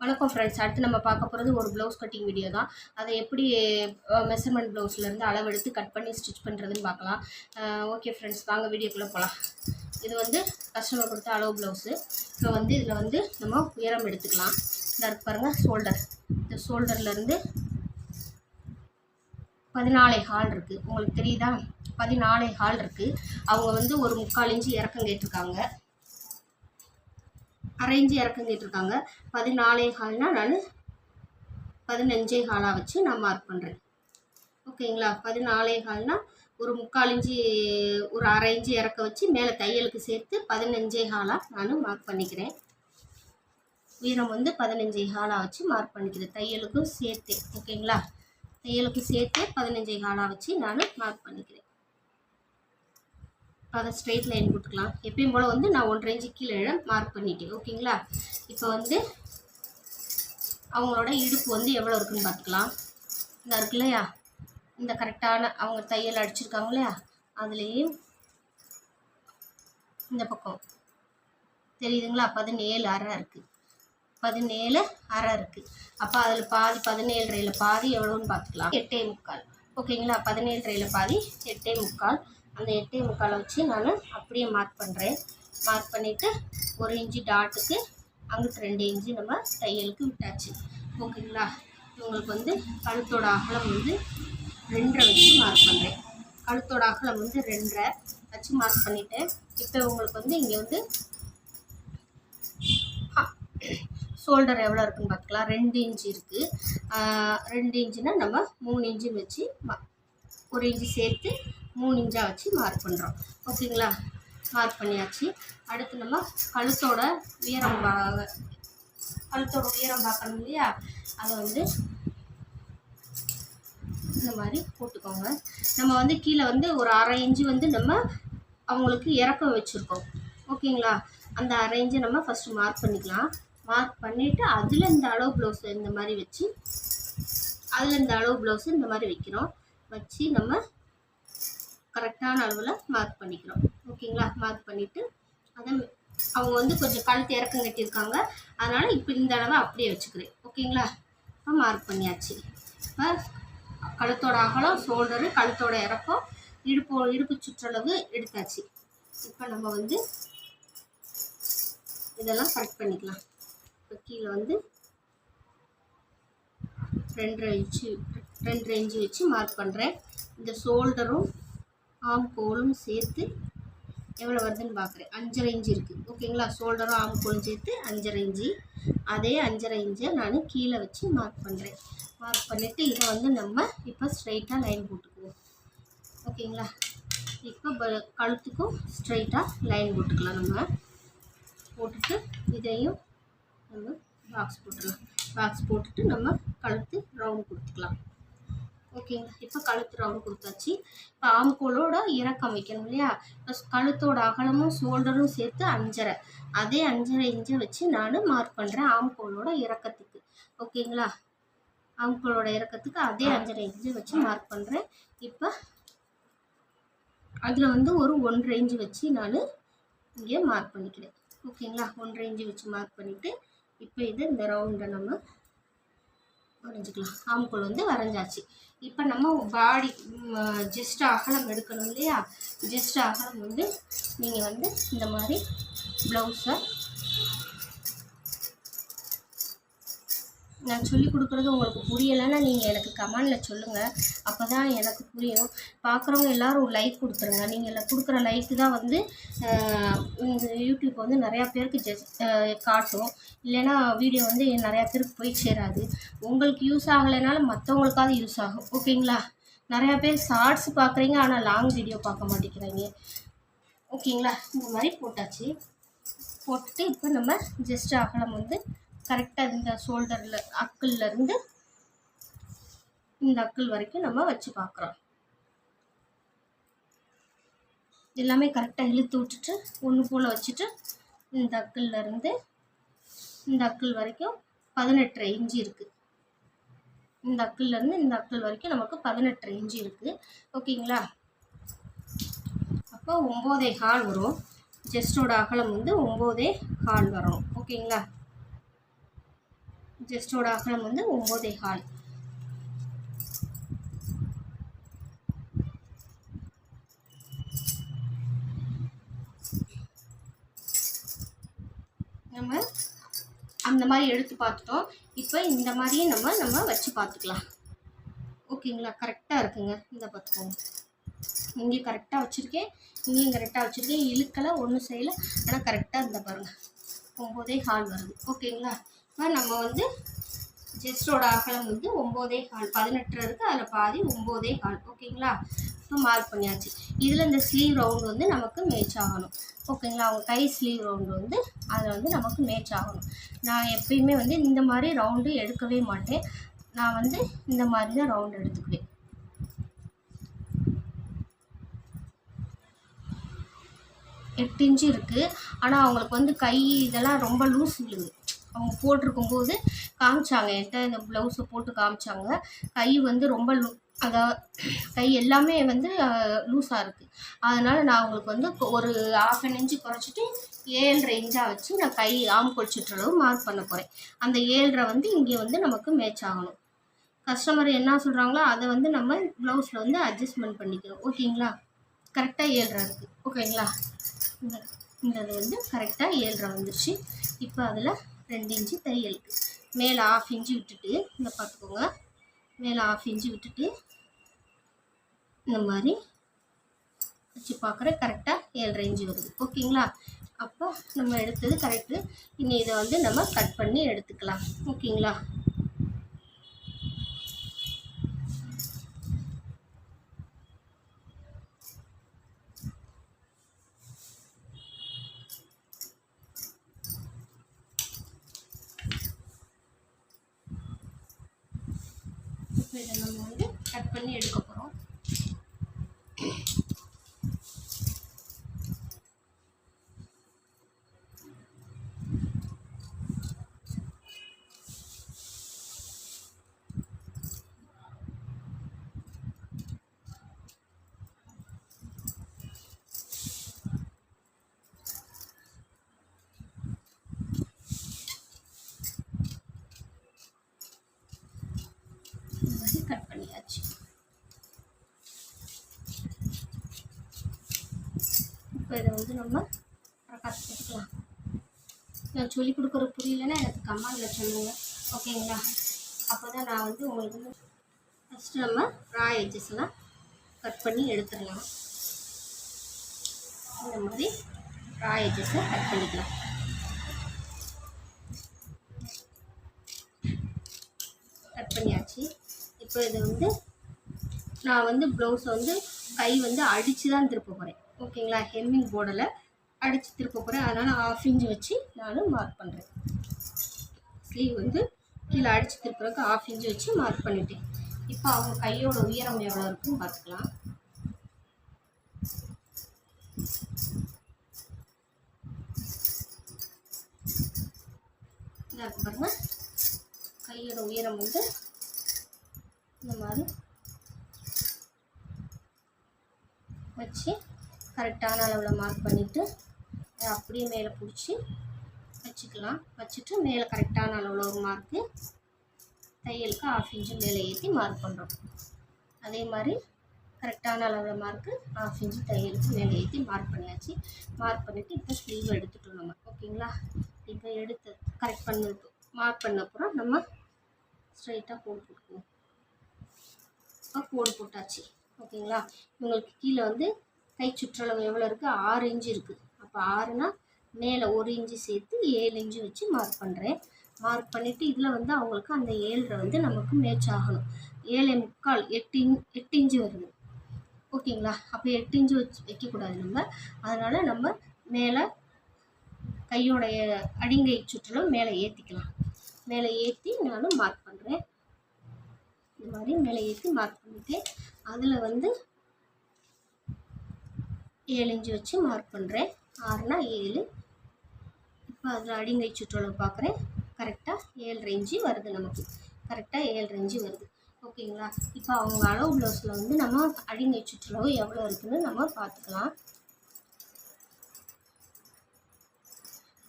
வணக்கம் ஃப்ரெண்ட்ஸ். அடுத்து நம்ம பார்க்க போகிறது ஒரு ப்ளவுஸ் கட்டிங் வீடியோ தான். அதை எப்படி மெஷர்மெண்ட் ப்ளவுஸ்லேருந்து அளவெடுத்து கட் பண்ணி ஸ்டிச் பண்ணுறதுன்னு பார்க்கலாம். ஓகே ஃப்ரெண்ட்ஸ், வாங்க வீடியோக்குள்ளே போகலாம். இது வந்து கஸ்டமர் கொடுத்த அளவு ப்ளவுஸு. இப்போ வந்து இதில் வந்து நம்ம உயரம் எடுத்துக்கலாம். இந்த இருக்கு பாருங்கள், ஷோல்டர். இந்த ஷோல்டர்லேருந்து 14.25 இருக்குது. உங்களுக்கு தெரியுதா? 14.25 இருக்குது. அவங்க வந்து ஒரு 3/4 இன்ச்சு இறக்கம் கேட்டிருக்காங்க, 1/2 இன்ச்சு இறக்கம் கேட்டிருக்காங்க. 14.25னா நான் 15.25 வச்சு நான் மார்க் பண்ணுறேன். ஓகேங்களா? 14.25னா ஒரு 3/4 இன்ச்சு, ஒரு 1/2 இன்ச்சு இறக்க வச்சு மேலே தையலுக்கு சேர்த்து 15.25 நான் மார்க் பண்ணிக்கிறேன். உயரம் வந்து 15.25 வச்சு மார்க் பண்ணிக்கிறேன், தையலுக்கும் சேர்த்து. ஓகேங்களா? தையலுக்கு சேர்த்து 15.25 வச்சு நான் மார்க் பண்ணிக்கிறேன். அதை ஸ்ட்ரெயிட் லைன் போட்டுக்கலாம். எப்பயும் போல் வந்து நான் 1.5 இன்ச்சு கீழே மார்க் பண்ணிட்டேன். ஓகேங்களா? இப்போ வந்து அவங்களோட இடுப்பு வந்து எவ்வளோ இருக்குதுன்னு பார்த்துக்கலாம். இந்த இருக்கு இல்லையா, இந்த கரெக்டான அவங்க தையல் அடிச்சிருக்காங்க இல்லையா, அதுலேயும் இந்த பக்கம் தெரியுதுங்களா, 17.5 இருக்குது. 17.5 இருக்குது. அப்போ அதில் பாதி 17.5 பாதி எவ்வளோன்னு பார்த்துக்கலாம். 8.25. ஓகேங்களா? 17.5 பாதி 8.25. அந்த 8.25 வச்சு நான் அப்படியே மார்க் பண்ணுறேன். மார்க் பண்ணிவிட்டு 1 இன்ச்சு டாட்டுக்கு அங்கிட்டு 2 இன்ச்சு நம்ம தையலுக்கு விட்டாச்சு. ஓகேங்களா? இவங்களுக்கு வந்து கழுத்தோட அகலம் வந்து 2.5 வச்சு மார்க் பண்ணுறேன். கழுத்தோட அகலம் வந்து 2.5 வச்சு மார்க் பண்ணிவிட்டேன். இப்போ இவங்களுக்கு வந்து இங்கே வந்து ஷோல்டர் எவ்வளோ இருக்குதுன்னு பார்த்துக்கலாம். 2 இன்ச்சு இருக்குது. 2 இன்ச்சுனால் நம்ம 3 இன்ச்சு வச்சு 1 இன்ச்சு சேர்த்து 3 இன்ச்சாக வச்சு மார்க் பண்ணுறோம். ஓகேங்களா? மார்க் பண்ணியாச்சு. அடுத்து நம்ம கழுத்தோட உயரம் பார்க்கணும் இல்லையா, அதை வந்து இந்த மாதிரி போட்டுக்கோங்க. நம்ம வந்து கீழே வந்து ஒரு 1/2 இன்ச்சு வந்து நம்ம அவங்களுக்கு இறக்கம் வச்சுருக்கோம். ஓகேங்களா? அந்த 1/2 இன்ச்சை நம்ம ஃபஸ்ட்டு மார்க் பண்ணிக்கலாம். மார்க் பண்ணிவிட்டு அதில் இந்த அளவு ப்ளவுஸு இந்த மாதிரி வச்சு, அதில் இந்த அளவு ப்ளவுஸு இந்த மாதிரி வைக்கிறோம். வச்சு நம்ம கரெக்டான அளவில் மார்க் பண்ணிக்கிறோம். ஓகேங்களா? மார்க் பண்ணிவிட்டு அதை அவங்க வந்து கொஞ்சம் கழுத்து இறக்கம் கட்டியிருக்காங்க, அதனால் இப்போ இந்த அளவை அப்படியே வச்சுக்கிறேன். ஓகேங்களா? இப்போ மார்க் பண்ணியாச்சு. இப்போ கழுத்தோட அகலம், ஷோல்டரு, கழுத்தோட இறக்கம், இடுப்பு சுற்றளவு எடுத்தாச்சு. இப்போ நம்ம வந்து இதெல்லாம் கரெக்ட் பண்ணிக்கலாம். இப்போ கீழே வந்து 2.5 இன்ச்சு வச்சு மார்க் பண்ணுறேன். இந்த ஷோல்டரும் ஆம் கோலும் சேர்த்து எவ்வளோ வருதுன்னு பார்க்குறேன். 5.5 இன்ச்சு இருக்குது. ஓகேங்களா? ஷோல்டரும் ஆம் கோலும் சேர்த்து 5.5 இன்ச்சு. அதே 5.5 இன்ச்சை நான் கீழே வச்சு மார்க் பண்ணுறேன். மார்க் பண்ணிவிட்டு இதை வந்து நம்ம இப்போ ஸ்ட்ரைட்டாக லைன் போட்டுக்குவோம். ஓகேங்களா? இப்போ கழுத்துக்கும் ஸ்ட்ரைட்டாக லைன் போட்டுக்கலாம். நம்ம போட்டுட்டு இதையும் நம்ம பாக்ஸ் போட்டுடலாம். பாக்ஸ் போட்டுட்டு நம்ம கழுத்து ரவுண்ட் கொடுத்துக்கலாம். ஓகேங்களா? இப்போ கழுத்து ரவுண்ட் கொடுத்தாச்சு. இப்போ ஆம்கோலோட இறக்கம் வைக்கணும் இல்லையா, கழுத்தோட அகலமும் ஷோல்டரும் சேர்த்து 5.5, அதே 5.5 இன்ச்சை வச்சு நான் மார்க் பண்ணுறேன் ஆம்கோலோட இறக்கத்துக்கு. ஓகேங்களா? ஆம்கோலோட இறக்கத்துக்கு அதே 5.5 இன்ச்சை வச்சு மார்க் பண்ணுறேன். இப்போ அதில் வந்து ஒரு 1.5 இன்ச்சு வச்சு நான் இங்கே மார்க் பண்ணிக்கிறேன். ஓகேங்களா? 1.5 இன்ச்சு வச்சு மார்க் பண்ணிவிட்டு இப்போ இந்த ரவுண்டை நம்ம வரைஞ்சிக்கலாம். ஆம்கோல் வந்து வரைஞ்சாச்சு. இப்போ நம்ம பாடி ஜஸ்ட் அகலம் எடுக்கணும் இல்லையா, ஜஸ்ட் அகலம் வந்து நீங்கள் வந்து இந்த மாதிரி ப்ளவுஸை நான் சொல்லி கொடுக்குறது உங்களுக்கு புரியலைன்னா நீங்கள் எனக்கு கமெண்டில் சொல்லுங்கள். அப்போ தான் எனக்கு புரியும். பார்க்குறவங்க எல்லோரும் ஒரு லைக் கொடுத்துருங்க. நீங்கள் கொடுக்குற லைக்கு தான் வந்து இந்த யூடியூப் வந்து நிறையா பேருக்கு காட்டும். இல்லைன்னா வீடியோ வந்து நிறையா பேருக்கு போய் சேராது. உங்களுக்கு யூஸ் ஆகலைனாலும் மற்றவங்களுக்காவது யூஸ் ஆகும். ஓகேங்களா? நிறையா பேர் ஷார்ட்ஸ் பார்க்குறீங்க, ஆனால் லாங் வீடியோ பார்க்க மாட்டேங்கிறாங்க. ஓகேங்களா? இந்த மாதிரி போட்டாச்சு. போட்டுட்டு இப்போ நம்ம ஜஸ்ட் அகலம் வந்து கரெக்டாக இந்த ஷோல்டரில் அக்கிள்லேருந்து இந்த அக்கிள் வரைக்கும் நம்ம வச்சு பார்க்குறோம். எல்லாமே கரெக்டாக இழுத்து விட்டுட்டு ஒன்று போல் வச்சுட்டு இந்த அக்கிள்லேருந்து இந்த அக்கிள் வரைக்கும் 18.5 இன்ச்சு இருக்குது. இந்த அக்கிள்லேருந்து இந்த அக்கிள் வரைக்கும் நமக்கு 18.5 இன்ச்சு இருக்குது. ஓகேங்களா? அப்போ 9.25 வரும். ஜஸ்டோட அகலம் வந்து 9.25 வரும். ஓகேங்களா? செஸ்டோட அகலம் வந்து 9.25. நம்ம அந்த மாதிரி எடுத்து பார்த்துட்டோம். இப்போ இந்த மாதிரியே நம்ம வச்சு பார்த்துக்கலாம். ஓகேங்களா? கரெக்டாக இருக்குங்க. இந்த பார்த்துக்கோங்க, இங்கே கரெக்டாக வச்சுருக்கேன், இங்கேயும் கரெக்டாக வச்சுருக்கேன். இழுக்கலை, ஒன்றும் செய்யலை. ஆனால் கரெக்டாக இந்த பாருங்கள் 9.25 வருது. ஓகேங்களா? இப்போ நம்ம வந்து செஸ்டோட அகலம் வந்து 9.25, 18 இருக்குது, அதில் பாதி 9.25. ஓகேங்களா? இப்போ மார்க் பண்ணியாச்சு. இதில் இந்த ஸ்லீவ் ரவுண்டு வந்து நமக்கு மேட்ச் ஆகணும். ஓகேங்களா? அவங்க கை ஸ்லீவ் ரவுண்டு வந்து அதில் வந்து நமக்கு மேட்ச் ஆகணும். நான் எப்பயுமே வந்து இந்த மாதிரி ரவுண்டு எடுக்கவே மாட்டேன். நான் வந்து இந்த மாதிரி தான் ரவுண்டு எடுத்துக்குவேன். எட்டு இன்ச்சு இருக்குது. ஆனால் அவங்களுக்கு வந்து கை இதெல்லாம் ரொம்ப லூஸ் விழுது. அவங்க போட்டிருக்கும்போது காமிச்சாங்க, என்கிட்ட இந்த ப்ளவுஸை போட்டு காமிச்சாங்க. கை வந்து ரொம்ப அதாவது கை எல்லாமே வந்து லூஸாக இருக்குது. அதனால் நான் அவங்களுக்கு வந்து ஒரு 1/2 இன்ச்சு குறைச்சிட்டு 7.5 இன்ச்சாக வச்சு நான் கை ஆம்கோல் சுற்றளவு மார்க் பண்ண போகிறேன். அந்த 7.5 வந்து இங்கே வந்து நமக்கு மேட்ச் ஆகணும். கஸ்டமர் என்ன சொல்கிறாங்களோ அதை வந்து நம்ம ப்ளவுஸில் வந்து அட்ஜஸ்ட்மெண்ட் பண்ணிக்கிறோம். ஓகேங்களா? கரெக்டாக 7.5 இருக்குது. ஓகேங்களா? இந்த வந்து கரெக்டாக 7.5 வந்துருச்சு. இப்போ அதில் 2 இன்ச்சு தையலுக்கு மேலே 1/2 இன்ச்சு விட்டுட்டு, இந்த பார்த்துக்கோங்க, மேலே 1/2 இன்ச்சு விட்டுட்டு இந்த மாதிரி வச்சு பார்க்குற கரெக்டாக 7.5 இன்ச்சு வருது. ஓகேங்களா? அப்போ நம்ம எடுத்தது கரெக்டு. இனி இதை வந்து நம்ம கட் பண்ணி எடுத்துக்கலாம். ஓகேங்களா? இப்போ இதை நம்ம வந்து கட் பண்ணி எடுக்க போகிறோம். கட் பண்ணியாச்சு. இப்போ இதை வந்து நம்ம கற்றுக்கலாம். நான் சொல்லிக் கொடுக்குற புரியலன்னா எனக்கு கமெண்டில் சொல்லுங்கள். ஓகேங்களா? அப்போ தான் நான் வந்து உங்களுக்கு வந்து ஃபஸ்ட்டு நம்ம ரா எட்ஜஸ்லாம் கட் பண்ணி எடுத்துடலாம். இந்த மாதிரி ரா எட்ஜஸை கட் பண்ணிக்கலாம். கட் பண்ணியாச்சு. இப்போ இதை வந்து நான் வந்து ப்ளவுஸை வந்து கை வந்து அடித்து தான் திருப்ப போகிறேன். ஓகேங்களா? ஹெம்மிங் போர்டில் அடித்து திருப்ப போகிறேன். அதனால் 1/2 இன்ச்சு வச்சு நான் மார்க் பண்ணுறேன். ஸ்லீவ் வந்து கீழே அடித்து திருப்புறதுக்கு 1/2 இன்ச்சு வச்சு மார்க் பண்ணிட்டேன். இப்போ அவங்க கையோட உயரம் எவ்வளோ இருக்குன்னு பார்த்துக்கலாம். இதாக பாருங்க, கையோட உயரம் வந்து இந்த மாதிரி வச்சு கரெக்டான அளவில் மார்க் பண்ணிவிட்டு அப்படியே மேலே பிடிச்சி வச்சுக்கலாம். வச்சுட்டு மேலே கரெக்டான அளவில் ஒரு மார்க்கு தையலுக்கு 1/2 இன்ச்சு மேலே ஏற்றி மார்க் பண்ணுறோம். அதே மாதிரி கரெக்டான அளவில் மார்க்கு 1/2 இன்ச்சு தையலுக்கு மேலே ஏற்றி மார்க் பண்ணியாச்சு. மார்க் பண்ணிவிட்டு இப்போ ஸ்லீவ் எடுத்துட்டோம் நம்ம. ஓகேங்களா? இப்போ எடுத்து கரெக்ட் பண்ணி மார்க் பண்ண அப்புறம் நம்ம ஸ்ட்ரைட்டாக கோடு போட்டுக்குவோம். இப்போ கோடு போட்டாச்சு. ஓகேங்களா? உங்களுக்கு கீழே வந்து கை சுற்றளவு எவ்வளோ இருக்குது? 6 இன்ச்சு இருக்குது. அப்போ 6னா மேலே 1 இன்ச்சு சேர்த்து 7 இன்ச்சு வச்சு மார்க் பண்ணுறேன். மார்க் பண்ணிவிட்டு இதில் வந்து அவங்களுக்கு அந்த 7.5 வந்து நமக்கு மேட்ச் ஆகணும். 7.25 8 இன்ச்சு வருது. ஓகேங்களா? அப்போ 8 இன்ச்சு வச்சு வைக்கக்கூடாது நம்ம. அதனால் நம்ம மேலே கையோடைய அடிங்கை சுற்றளவு மேலே ஏற்றிக்கலாம். மேலே ஏற்றி நானும் மார்க் பண்ணுறேன். இந்த மாதிரி மேலே ஏற்றி மார்க் பண்ணிவிட்டு அதில் வந்து 7 இன்ச்சு வச்சு மார்க் பண்ணுறேன். 6னா 7. இப்போ அதில் அடிங்கை சுற்றளவு பார்க்குறேன். கரெக்டாக 7.5 இன்ச்சு வருது நமக்கு. கரெக்டாக 7.5 இன்ச்சு வருது. ஓகேங்களா? இப்போ அவங்க அளவு ப்ளவுஸில் வந்து நம்ம அடிங்கை சுற்றளவு எவ்வளோ இருக்குதுன்னு நம்ம பார்த்துக்கலாம்.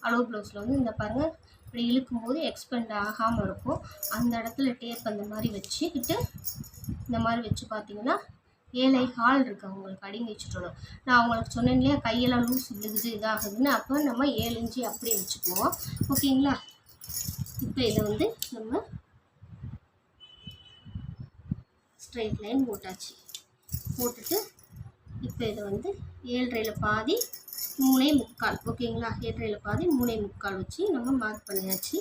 அளவு ப்ளவுஸில் வந்து இந்த பாருங்கள் இப்படி இழுக்கும்போது எக்ஸ்பெண்ட் ஆகாமல் இருக்கும். அந்த இடத்துல டேப் அந்த மாதிரி வச்சுக்கிட்டு இந்த மாதிரி வச்சு பார்த்தீங்கன்னா 7.25 இருக்குது அவங்களுக்கு அடிங்கி சுற்றணும். நான் அவங்களுக்கு சொன்னேன் இல்லையா கையெல்லாம் லூஸ் விழுகுது இதாகுதுன்னு, அப்போ நம்ம 7 இன்ச்சு அப்படியே வச்சுக்குவோம். ஓகேங்களா? இப்போ இதை வந்து நம்ம ஸ்ட்ரைட் லைன் போட்டாச்சு. போட்டுட்டு இப்போ இதை வந்து 7.5 பாதி 3.25. ஓகேங்களா? 7.5 பாதி 3.25 வச்சு நம்ம மார்க் பண்ணியாச்சு.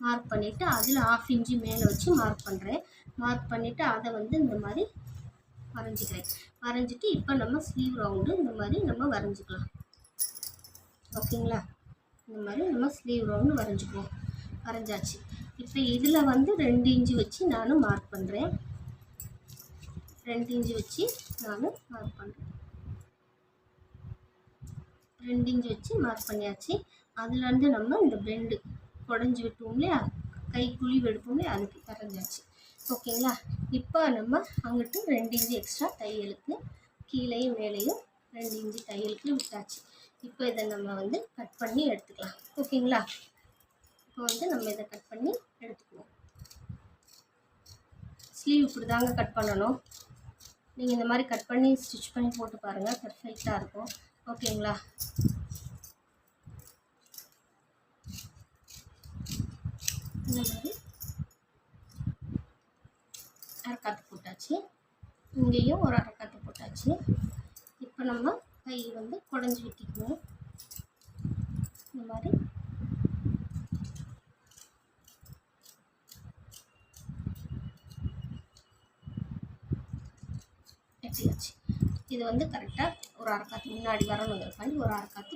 மார்க் பண்ணிவிட்டு அதில் 1/2 இன்ச்சு மேலே வச்சு மார்க் பண்ணுறேன். மார்க் பண்ணிவிட்டு அதை வந்து இந்த மாதிரி வரைஞ்சிக்கிறேன். வரைஞ்சிட்டு இப்போ நம்ம ஸ்லீவ் ரவுண்டு இந்த மாதிரி நம்ம வரைஞ்சிக்கலாம். ஓகேங்களா? இந்த மாதிரி நம்ம ஸ்லீவ் ரவுண்டு வரைஞ்சிக்குவோம். வரைஞ்சாச்சு. இப்போ இதில் வந்து 2 இன்ச்சு வச்சு நான் மார்க் பண்ணுறேன். 2 இன்ச்சு வச்சு நான் மார்க் பண்ணுறேன். 2 இன்ச்சு வச்சு மார்க் பண்ணியாச்சு. அதுலேருந்து நம்ம இந்த பெண்டு குடஞ்சி விட்டுவோம் இல்லையா, கை குழிவு எடுப்போம் இல்லையா, அதுக்கு வரைஞ்சாச்சு. ஓகேங்களா? இப்போ நம்ம அங்கிட்டு 2 இன்ச்சு எக்ஸ்ட்ரா தையலுக்கு கீழேயும் மேலேயும் 2 இன்ச்சு தையலுக்கு விட்டாச்சு. இப்போ இதை நம்ம வந்து கட் பண்ணி எடுத்துக்கலாம். ஓகேங்களா? இப்போ வந்து நம்ம இதை கட் பண்ணி எடுத்துக்குவோம். ஸ்லீவ் இப்படி தாங்க கட் பண்ணணும். நீங்கள் இந்த மாதிரி கட் பண்ணி ஸ்டிச் பண்ணி போட்டு பாருங்கள், பர்ஃபெக்டாக இருக்கும். ஓகேங்களா? இந்த மாதிரி அரைக்காத்து போட்டாச்சு. இங்கேயும் ஒரு அரைக்காத்து போட்டாச்சு. இப்போ நம்ம கை வந்து குடஞ்சி விட்டிக்குவோம். இந்த மாதிரி எட்டியாச்சு. இது வந்து கரெக்டாக ஒரு அரைக்காத்து முன்னாடி வரணுங்கிறக்காண்டி ஒரு அரைக்காத்து